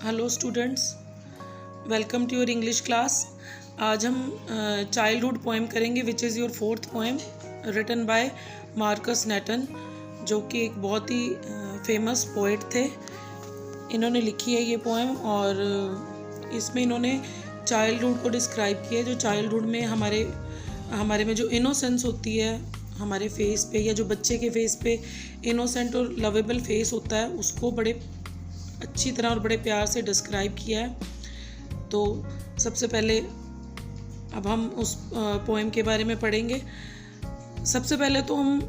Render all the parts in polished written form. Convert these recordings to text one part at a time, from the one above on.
Hello students, welcome to your English class. आज हम childhood poem करेंगे which is your fourth poem written by Markus Natten, जो कि एक बहुत ही फेमस पोएट थे। इन्होंने लिखी है ये पोएम और इसमें इन्होंने चाइल्डहुड को डिस्क्राइब किया है। जो चाइल्डहुड में हमारे में जो इनोसेंस होती है हमारे फेस पे, या जो बच्चे के फेस पे इनोसेंट और लवेबल फेस होता है, उसको बड़े अच्छी तरह और बड़े प्यार से डिस्क्राइब किया है। तो सबसे पहले अब हम उस पोएम के बारे में पढ़ेंगे। सबसे पहले तो हम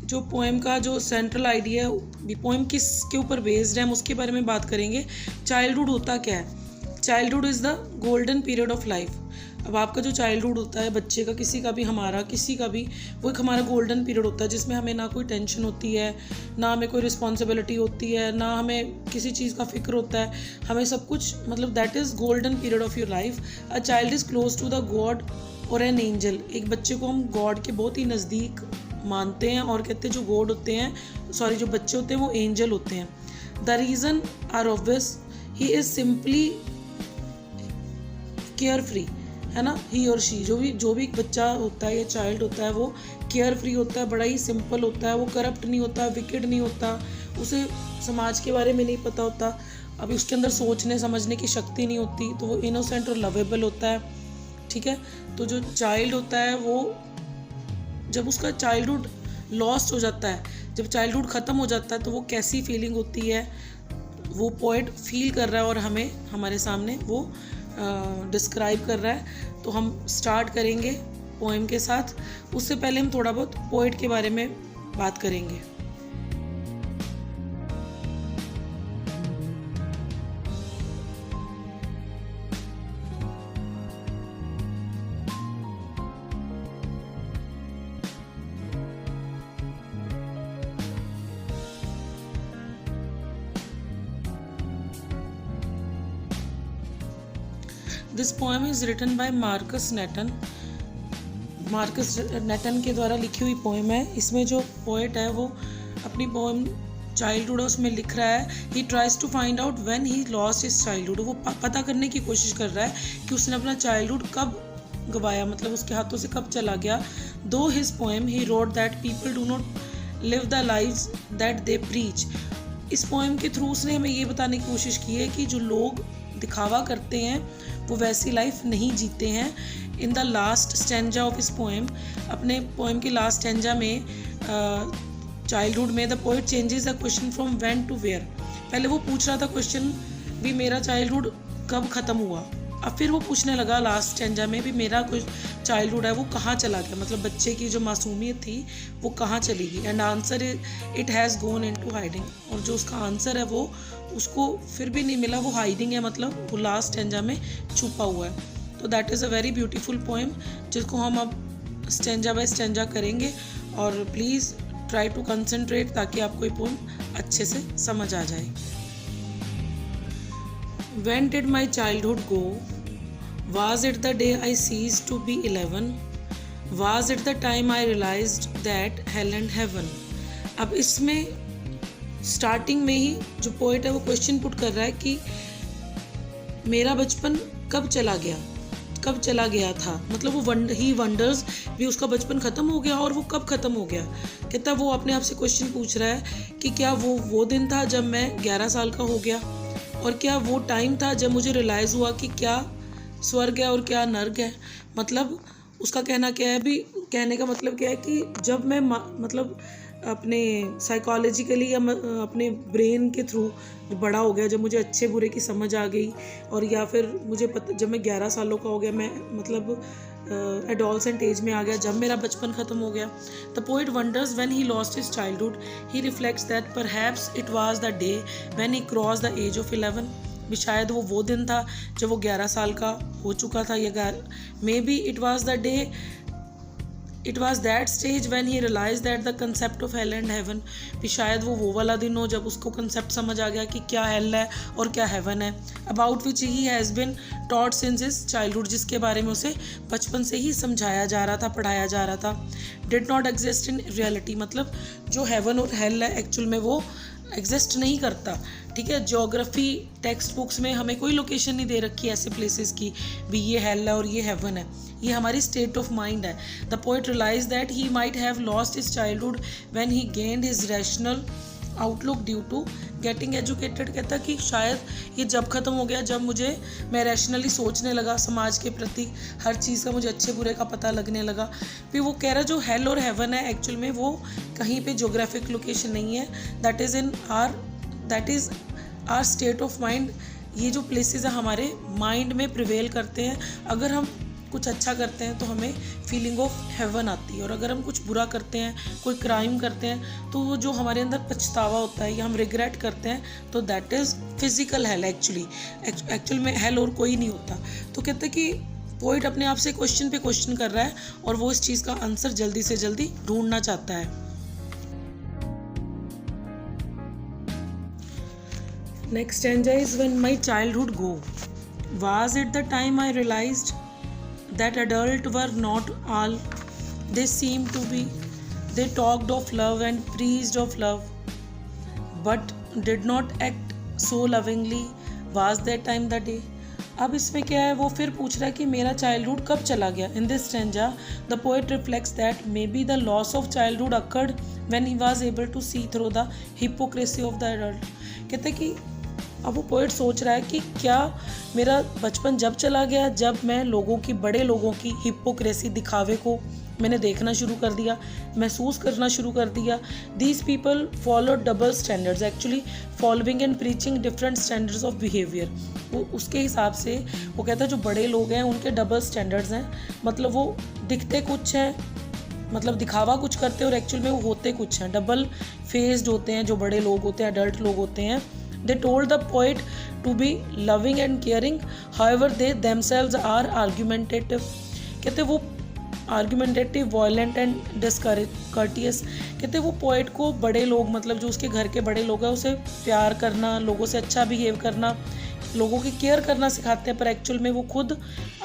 जो पोएम का जो सेंट्रल आइडिया है, पोएम किस के ऊपर बेस्ड है, हम उसके बारे में बात करेंगे। चाइल्डहुड होता क्या है? Childhood is the golden period of life. अब आपका जो चाइल्डहुड होता है, बच्चे का, किसी का भी, हमारा किसी का भी, वो एक हमारा गोल्डन पीरियड होता है जिसमें हमें ना कोई टेंशन होती है, ना हमें कोई रिस्पॉन्सिबिलिटी होती है, ना हमें किसी चीज़ का फिक्र होता है। हमें सब कुछ, मतलब that is golden period of your life. A child is close to the god और एन एंजल। एक बच्चे को हम गॉड के बहुत ही नज़दीक मानते हैं और कहते हैं जो गॉड होते हैं, जो बच्चे होते हैं वो एंजल होते हैं। The reason are obvious, he is simply carefree, है ना। ही और शी, जो भी बच्चा होता है या चाइल्ड होता है, वो केयर फ्री होता है, बड़ा ही सिंपल होता है, वो करप्ट नहीं होता, विकेड नहीं होता, उसे समाज के बारे में नहीं पता होता, अभी उसके अंदर सोचने समझने की शक्ति नहीं होती, तो वो इनोसेंट और लवेबल होता है। ठीक है, तो जो चाइल्ड होता है वो जब उसका चाइल्डहुड लॉस्ट हो जाता है, जब चाइल्डहुड ख़त्म हो जाता है, तो वो कैसी फीलिंग होती है वो पोएट फील कर रहा है और हमें हमारे सामने वो डिस्क्राइब कर रहा है। तो हम स्टार्ट करेंगे पोएम के साथ। उससे पहले हम थोड़ा बहुत पोएट के बारे में बात करेंगे। This poem is written by Markus Natten. Markus Natten के द्वारा लिखी हुई पोएम है। इसमें जो पोएट है वो अपनी पोएम चाइल्डहुड उसमें लिख रहा है। He tries to find out when he lost his childhood. वो पता करने की कोशिश कर रहा है कि उसने अपना चाइल्डहुड कब गवाया, मतलब उसके हाथों से कब चला गया। दो his poem he wrote that people do not live the lives that they preach. इस पोएम के थ्रू उसने हमें ये बताने की कोशिश की है कि जो लोग दिखावा करते हैं वो वैसी लाइफ नहीं जीते हैं। In the last stanza of this poem, अपने पोएम के लास्ट स्टेंजा में चाइल्डहुड में the poet changes the question from when to where. पहले वो पूछ रहा था क्वेश्चन भी मेरा चाइल्डहुड कब ख़त्म हुआ, अब फिर वो पूछने लगा लास्ट स्टेंजा में भी मेरा कुछ चाइल्डहुड है वो कहाँ चला गया, मतलब बच्चे की जो मासूमियत थी वो कहाँ चली गई। And answer it has gone into hiding. और जो उसका आंसर है वो उसको फिर भी नहीं मिला, वो हाइडिंग है, मतलब वो लास्ट स्टेंजा में छुपा हुआ है। तो that is a very beautiful poem जिसको हम अब स्टेंजा बाय स्टेंजा करेंगे। और प्लीज़ ट्राई टू कंसंट्रेट ताकि आपको ये पोएम अच्छे से समझ आ जाए। When did my childhood go? Was it the day I ceased to be 11? Was it the time I realized that hell and heaven? अब इसमें स्टार्टिंग में ही जो पोएट है वो क्वेश्चन पुट कर रहा है कि मेरा बचपन कब चला गया था, मतलब वो ही वंडर्स भी, उसका बचपन ख़त्म हो गया और वो कब ख़त्म हो गया। कहता वो अपने आप से क्वेश्चन पूछ रहा है कि क्या वो दिन था जब मैं 11 साल का हो गया, और क्या वो टाइम था जब मुझे रियलाइज़ हुआ कि क्या स्वर्ग है और क्या नर्क है। मतलब उसका कहना क्या है, भी कहने का मतलब क्या है कि जब मैं मतलब अपने साइकोलॉजिकली या अपने ब्रेन के थ्रू बड़ा हो गया, जब मुझे अच्छे बुरे की समझ आ गई, और या फिर मुझे जब मैं 11 सालों का हो गया, मैं मतलब एडोलसेंट एज में आ गया, जब मेरा बचपन ख़त्म हो गया। The poet wonders when he lost his childhood, he reflects that perhaps it was the day when he cross the age of 11। भी शायद वो दिन था जब वो 11 साल का हो चुका था, या maybe it was that stage when he realize that the concept of hell and heaven. भी शायद वो वाला दिन हो जब उसको कंसेप्ट समझ आ गया कि क्या हेल है और क्या हेवन है। About which he has been taught since his childhood, जिसके बारे में उसे बचपन से ही समझाया जा रहा था, पढ़ाया जा रहा था। Did not exist in reality, मतलब जो हेवन और हेल है एक्चुअल में वो एग्जिस्ट नहीं करता, ठीक है। ज्योग्राफी टेक्स्ट बुक्स में हमें कोई लोकेशन नहीं दे रखी ऐसे प्लेसेस की भी ये हेल है और ये हेवन है, ये हमारी स्टेट ऑफ माइंड है। The poet realize that he might have lost his childhood when he gained his rational outlook due to getting educated. कहता कि शायद ये जब ख़त्म हो गया जब मैं रैशनली सोचने लगा समाज के प्रति, हर चीज़ का मुझे अच्छे बुरे का पता लगने लगा। फिर वो कह रहा जो हेल और हेवन है एक्चुअल में वो कहीं पे ज्योग्राफिक लोकेशन नहीं है, that is our state of mind. ये जो प्लेसेस है हमारे माइंड में प्रिवेल करते हैं। अगर हम कुछ अच्छा करते हैं तो हमें फीलिंग ऑफ हेवन आती है, और अगर हम कुछ बुरा करते हैं, कोई क्राइम करते हैं, तो वो जो हमारे अंदर पछतावा होता है या हम रिग्रेट करते हैं, तो that is physical hello. Actual में हेल और कोई नहीं होता। तो कहते हैं कि पोइट अपने आप से क्वेश्चन पे क्वेश्चन कर रहा है और वो इस चीज़ का आंसर जल्दी से जल्दी ढूंढना चाहता है। Next stanza is when my childhood go was it the time I realized that adults were not all they seemed to be. They talked of love and preached of love but did not act so lovingly. Was that time the day? अब इसमें क्या है, वो फिर पूछ रहा है कि मेरा चाइल्डहुड कब चला गया। In this stanza the poet reflects that maybe the loss of childhood occurred when he was able to see through the hypocrisy of the adult. कहते हैं कि अब वो पोएट सोच रहा है कि क्या मेरा बचपन जब चला गया जब मैं बड़े लोगों की हिपोक्रेसी, दिखावे को मैंने देखना शुरू कर दिया, महसूस करना शुरू कर दिया। These people follow double standards, actually following and preaching different standards of behaviour. वो उसके हिसाब से वो कहता है जो बड़े लोग हैं उनके डबल स्टैंडर्ड्स हैं, मतलब वो दिखते कुछ हैं, मतलब दिखावा कुछ करते हैं और एक्चुअल में वो होते कुछ हैं, डबल फेस्ड होते हैं जो बड़े लोग होते हैं, अडल्ट लोग होते हैं। They told the poet to be loving and caring, however they themselves are argumentative. कहते वो argumentative, violent and discourteous। कहते वो पोएट को बड़े लोग, मतलब जो उसके घर के बड़े लोग हैं, उसे प्यार करना, लोगों से अच्छा बिहेव करना, लोगों की केयर करना सिखाते हैं, पर एक्चुअल में वो खुद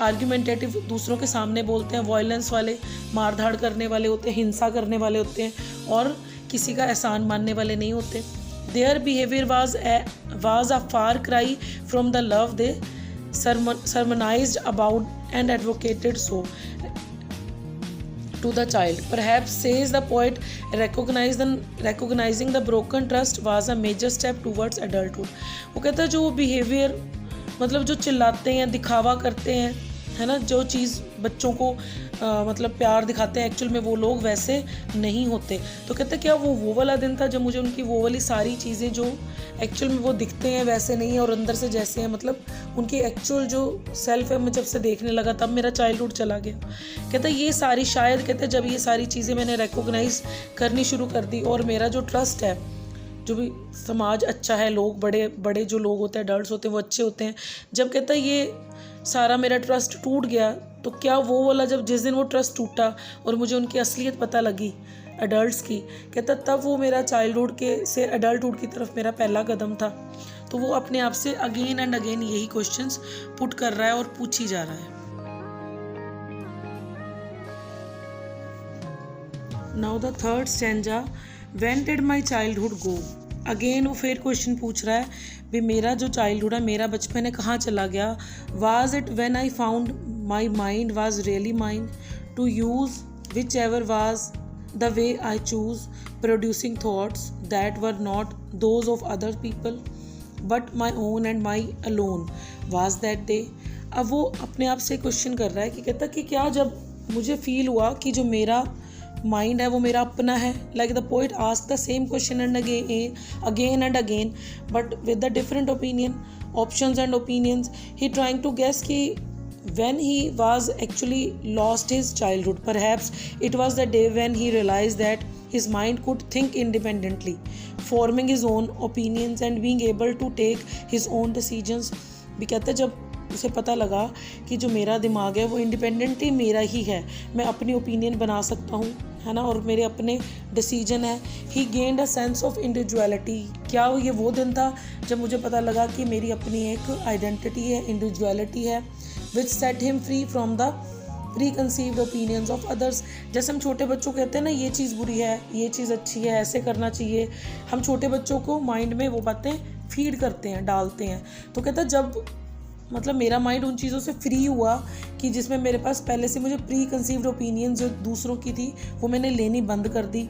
आर्ग्यूमेंटेटिव, दूसरों के सामने बोलते हैं, वायलेंस वाले, मार धाड़ करने वाले होते हैं, हिंसा करने वाले होते हैं और किसी का एहसान मानने वाले नहीं होते। Their behavior was a far cry from the love they sermonized about and advocated so to the child. Perhaps, says the poet, recognizing the broken trust was a major step towards adulthood. वो कहता है जो behaviour, मतलब जो चिल्लाते हैं, दिखावा करते हैं, है ना, जो चीज़ बच्चों को मतलब प्यार दिखाते हैं, एक्चुअल में वो लोग वैसे नहीं होते। तो कहते क्या वो वाला दिन था जब मुझे उनकी वो वाली सारी चीज़ें जो एक्चुअल में वो दिखते हैं वैसे नहीं है और अंदर से जैसे हैं, मतलब उनकी एक्चुअल जो सेल्फ है मैं जब से देखने लगा तब मेरा चाइल्डहुड चला गया। कहता ये सारी, शायद कहते जब ये सारी चीज़ें मैंने रिकॉग्नाइज करनी शुरू कर दी और मेरा जो ट्रस्ट है, जो भी समाज अच्छा है, लोग बड़े जो लोग होते हैं, अडल्ट्स होते हैं, वो अच्छे होते हैं, जब कहता है ये सारा मेरा ट्रस्ट टूट गया, तो क्या वो वाला जब जिस दिन वो ट्रस्ट टूटा और मुझे उनकी असलियत पता लगी अडल्ट्स की, कहता तब वो मेरा चाइल्डहुड से अडल्टहुड की तरफ मेरा पहला कदम था। तो वो अपने आप से अगेन एंड अगेन यही क्वेश्चंस पुट कर रहा है और पूछी जा रहा है। Now the third stanza, when did my childhood go. Again वो फिर क्वेश्चन पूछ रहा है भी मेरा जो चाइल्डहुड है, मेरा बचपन है, कहाँ चला गया। Was it when I found my mind was really mine to use whichever was the way I choose producing thoughts that were not those of other people but my own and my alone was that day. अब वो अपने आप से question कर रहा है कि कहता कि क्या जब मुझे फील हुआ कि जो मेरा माइंड है वो मेरा अपना है, like the poet ask the same question and again and again but with the different options and opinions, he trying to guess कि when he was actually lost his childhood. Perhaps it was the day when he realized that his mind could think independently, forming his own opinions and being able to take his own decisions. भी कहते जब उसे पता लगा कि जो मेरा दिमाग है वो इंडिपेंडेंटली मेरा ही है, मैं अपनी ओपिनियन बना सकता हूँ, है ना, और मेरे अपने डिसीजन है। He gained a sense of individuality. क्या ये वो दिन था जब मुझे पता लगा कि मेरी अपनी एक आइडेंटिटी है, इंडिविजुअलिटी है, which set him free from the pre conceived opinions of others. जैसे हम छोटे बच्चों को कहते हैं ना ये चीज़ बुरी है, ये चीज़ अच्छी है, ऐसे करना चाहिए, हम छोटे बच्चों को माइंड में वो बातें फीड करते हैं, डालते हैं। तो कहता है जब मतलब मेरा माइंड उन चीज़ों से फ्री हुआ कि जिसमें मेरे पास पहले से मुझे प्री कंसीव्ड ओपिनियंस जो दूसरों की थी वो मैंने लेनी बंद कर दी।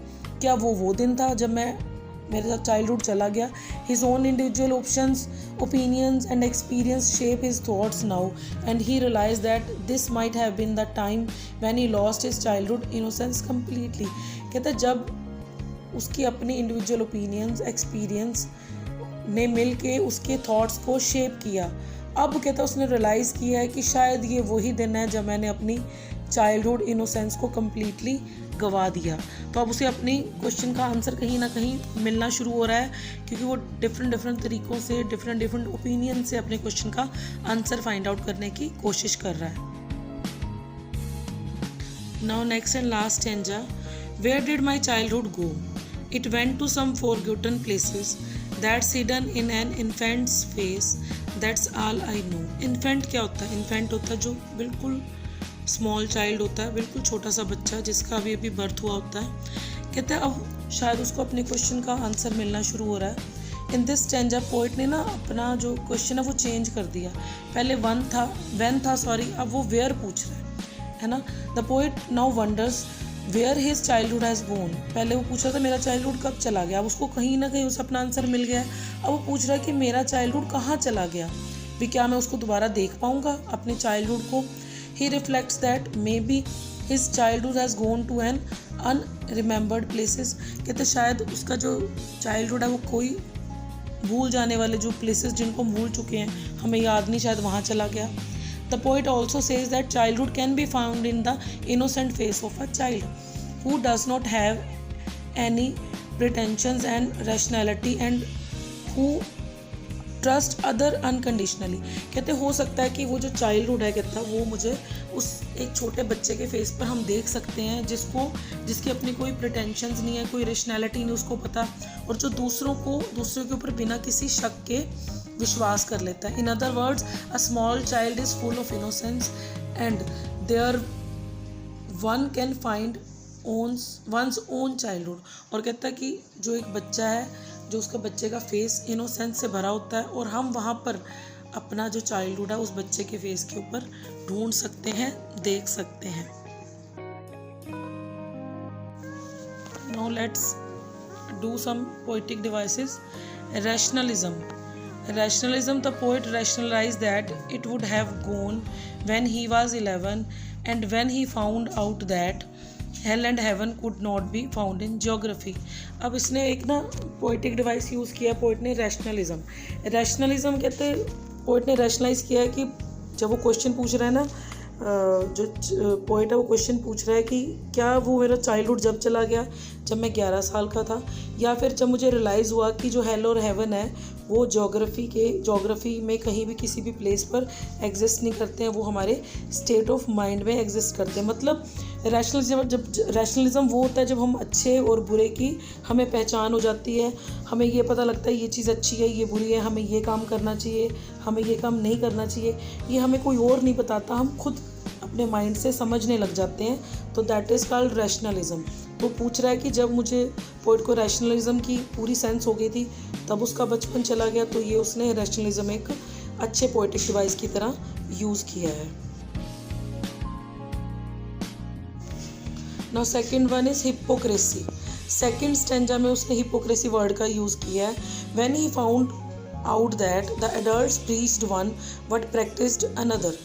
क्या वो दिन था जब मेरे साथ चाइल्डहुड चला गया। His own individual options, opinions and experience shape his thoughts now and he realize that this might have been the time when he lost his childhood innocence completely. कहता है जब उसकी अपनी इंडिविजुअल ओपिनियंस, एक्सपीरियंस ने मिल के उसके thoughts को shape किया, अब कहता है उसने रियलाइज़ किया है कि शायद ये वही दिन है जब मैंने अपनी चाइल्डहुड इनोसेंस को कम्प्लीटली गवा दिया। तो अब उसे अपनी क्वेश्चन का आंसर कहीं ना कहीं मिलना शुरू हो रहा है, क्योंकि वो डिफरेंट तरीक़ों से, डिफरेंट ओपिनियन से अपने क्वेश्चन का आंसर फाइंड आउट करने की कोशिश कर रहा है। Now next and last stanza, where did my childhood go? It went to some forgotten places that's hidden in an infant's face, that's all I know. Infant क्या होता है? इन्फेंट होता है जो बिल्कुल स्मॉल चाइल्ड होता है, बिल्कुल छोटा सा बच्चा जिसका अभी बर्थ हुआ होता है। कहते हैं अब शायद उसको अपने क्वेश्चन का आंसर मिलना शुरू हो रहा है। इन दिस स्टैंजा पोइट ने ना अपना जो क्वेश्चन है वो चेंज कर दिया। पहले व्हेन था, अब वो वेयर पूछ रहा है ना। The poet now wonders where his childhood has gone. पहले वो पूछ रहा था मेरा चाइल्डहुड कब चला गया, अब उसको कहीं ना कहीं उसे अपना आंसर मिल गया है। अब वो पूछ रहा है कि मेरा चाइल्डहुड कहाँ चला गया, भी क्या मैं उसको दोबारा देख पाऊँगा अपने चाइल्डहुड को। He reflects that maybe his childhood has gone to an unremembered places। कहते शायद उसका जो चाइल्डहुड है वो कोई भूल जाने वाले जो प्लेसेस जिनको हम भूल चुके हैं, हमें याद नहीं, शायद वहाँ चला गया। The poet also says that childhood can be found in the innocent face of a child who does not have any pretensions and rationality and who trust other unconditionally. कहते हो सकता है कि वो जो चाइल्डहुड है कहता है वो मुझे उस एक छोटे बच्चे के फेस पर हम देख सकते हैं जिसकी अपनी कोई प्रिटेंशंस नहीं है, कोई रेशनैलिटी नहीं उसको पता, और जो दूसरों के ऊपर बिना किसी शक के विश्वास कर लेता है। In other words a small child is full of innocence and there one can find one's own childhood. और कहता है कि जो एक बच्चा है, जो उसका बच्चे का फेस इनोसेंस से भरा होता है, और हम वहाँ पर अपना जो चाइल्डहुड है उस बच्चे के फेस के ऊपर ढूंढ सकते हैं, देख सकते हैं। Now let's do some poetic devices. Rationalism, the poet rationalized that it would have gone when he was 11 and when he found out that hell and heaven could not be found in geography। अब इसने एक ना poetic device use किया poet ने, rationalism कहते poet ने rationalise किया है कि जब वो क्वेश्चन पूछ रहा है ना, जो पोइट है वो क्वेश्चन पूछ रहा है कि क्या वो मेरा चाइल्डहुड जब चला गया जब मैं 11 साल का था, या फिर जब मुझे रियलाइज़ हुआ कि जो हेल और हेवन है वो जोग्राफ़ी में कहीं भी किसी भी प्लेस पर एग्जिस्ट नहीं करते हैं, वो हमारे स्टेट ऑफ माइंड में एग्जिस्ट करते हैं। मतलब रैशनलिज्म वो होता है जब हम अच्छे और बुरे की हमें पहचान हो जाती है, हमें ये पता लगता है ये चीज़ अच्छी है, ये बुरी है, हमें ये काम करना चाहिए, हमें ये काम नहीं करना चाहिए, ये हमें कोई और नहीं बताता, हम खुद अपने माइंड से समझने लग जाते हैं, तो दैट इज़ कॉल्ड रैशनलिज्म। तो पूछ रहा है कि जब मुझे पोइट को रैशनलिज्म की पूरी सेंस हो गई थी तब उसका बचपन चला गया, तो ये उसने रैशनलिज्म एक अच्छे पोइटिक डिवाइस की तरह यूज़ किया है। Now second one is hypocrisy. Second stanza में उसने हिपोक्रेसी वर्ड का यूज़ किया है। When he found out that the adults preached one but practised another,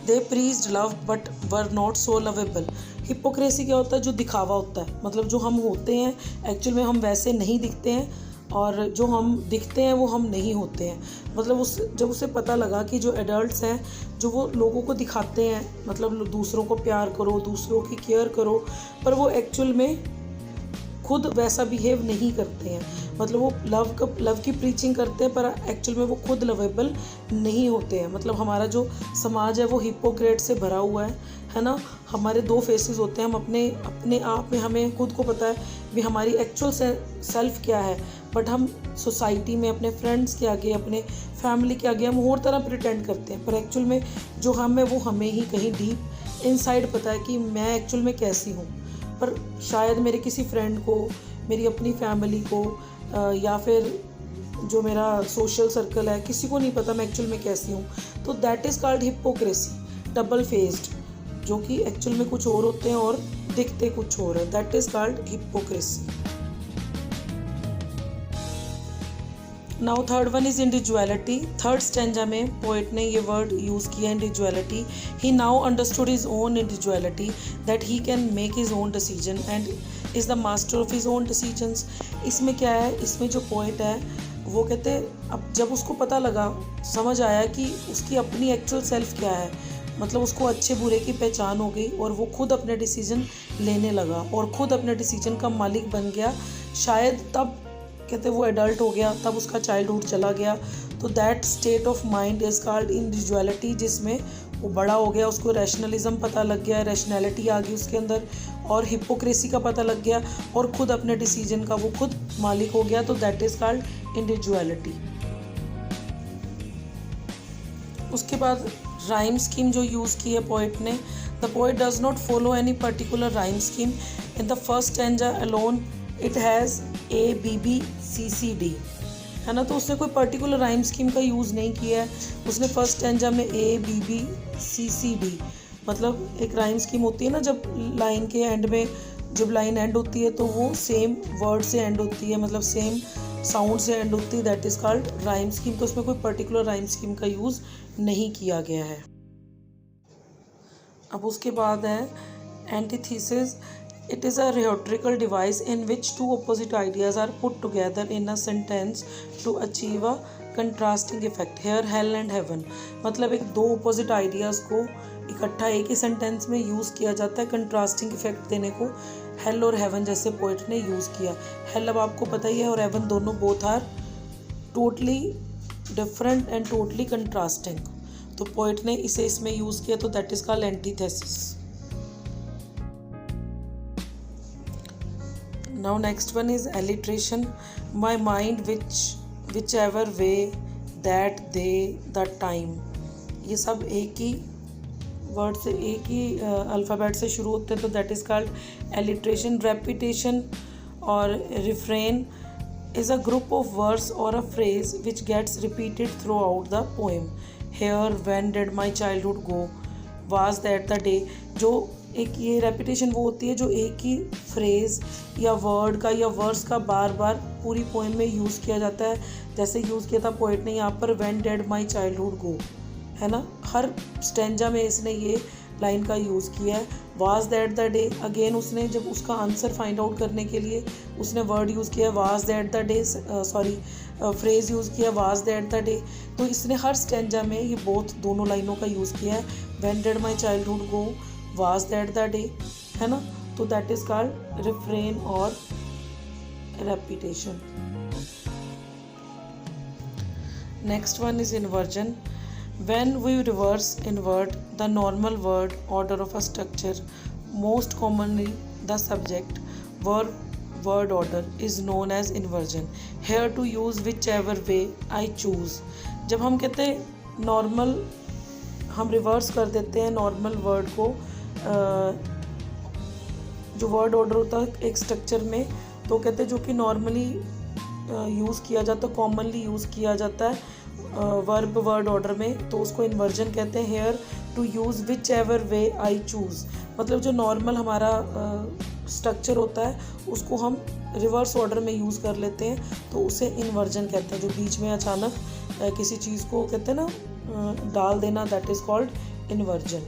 they preached love but were not so lovable. Hypocrisy क्या होता है? जो दिखावा होता है, मतलब जो हम होते हैं एक्चुअल में हम वैसे नहीं दिखते हैं, और जो हम दिखते हैं वो हम नहीं होते हैं। मतलब जब उसे पता लगा कि जो एडल्ट्स हैं जो वो लोगों को दिखाते हैं, मतलब दूसरों को प्यार करो, दूसरों की केयर करो, पर वो एक्चुअल में खुद वैसा बिहेव नहीं करते हैं, मतलब वो लव की प्रीचिंग करते हैं पर एक्चुअल में वो खुद लवेबल नहीं होते हैं। मतलब हमारा जो समाज है वो हिपोक्रेट से भरा हुआ है ना। हमारे दो फेसेस होते हैं, हम अपने आप में हमें खुद को पता है भी हमारी एक्चुअल सेल्फ क्या है, बट हम सोसाइटी में अपने फ्रेंड्स के आगे, अपने फैमिली के आगे हम और तरह प्रिटेंड करते हैं, पर एक्चुअल में जो हम है वो हमें ही कहीं डीप इनसाइड पता है कि मैं एक्चुअल में कैसी हूँ, पर शायद मेरे किसी फ्रेंड को, मेरी अपनी फैमिली को या फिर जो मेरा सोशल सर्कल है, किसी को नहीं पता मैं एक्चुअल में कैसी हूँ। तो that is called hypocrisy, double faced, जो कि एक्चुअल में कुछ और होते हैं और दिखते कुछ और है। That is called hypocrisy. Now third one is individuality. Third stanza में पोएट ने ये वर्ड यूज़ किया individuality. He now understood his own individuality that he can make his own decision and is the master of his own decisions. इसमें क्या है, इसमें जो poet है वो कहते अब जब उसको पता लगा, समझ आया कि उसकी अपनी एक्चुअल सेल्फ क्या है, मतलब उसको अच्छे बुरे की पहचान हो गई और वो खुद अपने डिसीजन लेने लगा और खुद अपने डिसीजन का मालिक बन गया। शायद तब कहते वो एडल्ट हो गया, तब उसका चाइल्डहुड चला गया। तो that state of mind is called individuality, जिसमें वो बड़ा हो गया, उसको रैशनलिज्म पता लग गया, रैशनैलिटी आ गई उसके अंदर, और हिपोक्रेसी का पता लग गया और खुद अपने डिसीजन का वो खुद मालिक हो गया। तो दैट इज़ कॉल्ड इंडिविजुअलिटी। उसके बाद राइम स्कीम जो यूज़ की है पोएट ने, the poet does not follow any particular rhyme scheme. In the first stanza alone it has ABBCCD, है ना। तो उसने कोई पर्टिकुलर राइम स्कीम का यूज़ नहीं किया है। उसने फर्स्ट स्टैंजा में ABBCCD, मतलब एक राइम स्कीम होती है ना, जब लाइन के एंड में जब लाइन एंड होती है तो वो सेम वर्ड से एंड होती है, मतलब सेम साउंड से एंड होती है। That is called rhyme scheme. तो उसमें कोई पर्टिकुलर राइम स्कीम का यूज़ नहीं किया गया है। अब उसके बाद है antithesis. It is a rhetorical device in which two opposite ideas are put together in a sentence to achieve a contrasting effect. Here hell and heaven, मतलब एक दो opposite ideas को इकट्ठा एक ही सेंटेंस में यूज़ किया जाता है कंट्रास्टिंग इफेक्ट देने को। हेल और हेवन जैसे पोएट ने यूज़ किया। हेल अब आपको पता ही है, और हेवन दोनों both are totally different and totally contrasting. तो पोएट ने इसे इसमें यूज़ किया, तो that is called antithesis. Now next one is alliteration. My mind whichever way, that, they, the time. ये सब एक ही वर्ड से, एक ही अल्फ़ाबेट से शुरू होते हैं, तो that is called alliteration. Repetition और refrain is a group of words or a phrase which gets repeated throughout the poem. Here, when did my childhood go, was that the day। जो एक ये repetition वो होती है जो एक ही phrase या वर्ड का या वर्ड्स का बार बार पूरी पोएम में यूज़ किया जाता है। जैसे यूज़ किया था पोएट ने यहाँ पर व्हेन डिड माय चाइल्डहुड गो, है ना। हर स्टैंजा में इसने ये लाइन का यूज़ किया है। Was that the day, again उसने जब उसका आंसर फाइंड आउट करने के लिए उसने वर्ड यूज़ किया was that the day, phrase use किया वाज दैट द डे। तो इसने हर स्टैंजा में ये दोनों लाइनों का यूज़ किया है, when did my childhood go, was that the day, है ना। तो दैट इज़ कॉल्ड रिफ्रेन और repetition. Next one is inversion. When we reverse invert the normal word order of a structure, most commonly the subject verb word order is known as inversion. Here to use whichever way I choose. जब हम कहते हैं normal, हम reverse कर देते हैं normal word को, जो वर्ड ऑर्डर होता है एक स्ट्रक्चर में, तो कहते हैं जो कि नॉर्मली यूज़ किया जाता है, कॉमनली यूज़ किया जाता है वर्ब वर्ड ऑर्डर में, तो उसको इन्वर्जन कहते हैं। Here to use whichever way I choose, मतलब जो नॉर्मल हमारा स्ट्रक्चर होता है उसको हम रिवर्स ऑर्डर में यूज़ कर लेते हैं, तो उसे इन्वर्जन कहते हैं। जो बीच में अचानक किसी चीज़ को कहते हैं ना डाल देना, दैट इज़ कॉल्ड इन्वर्जन।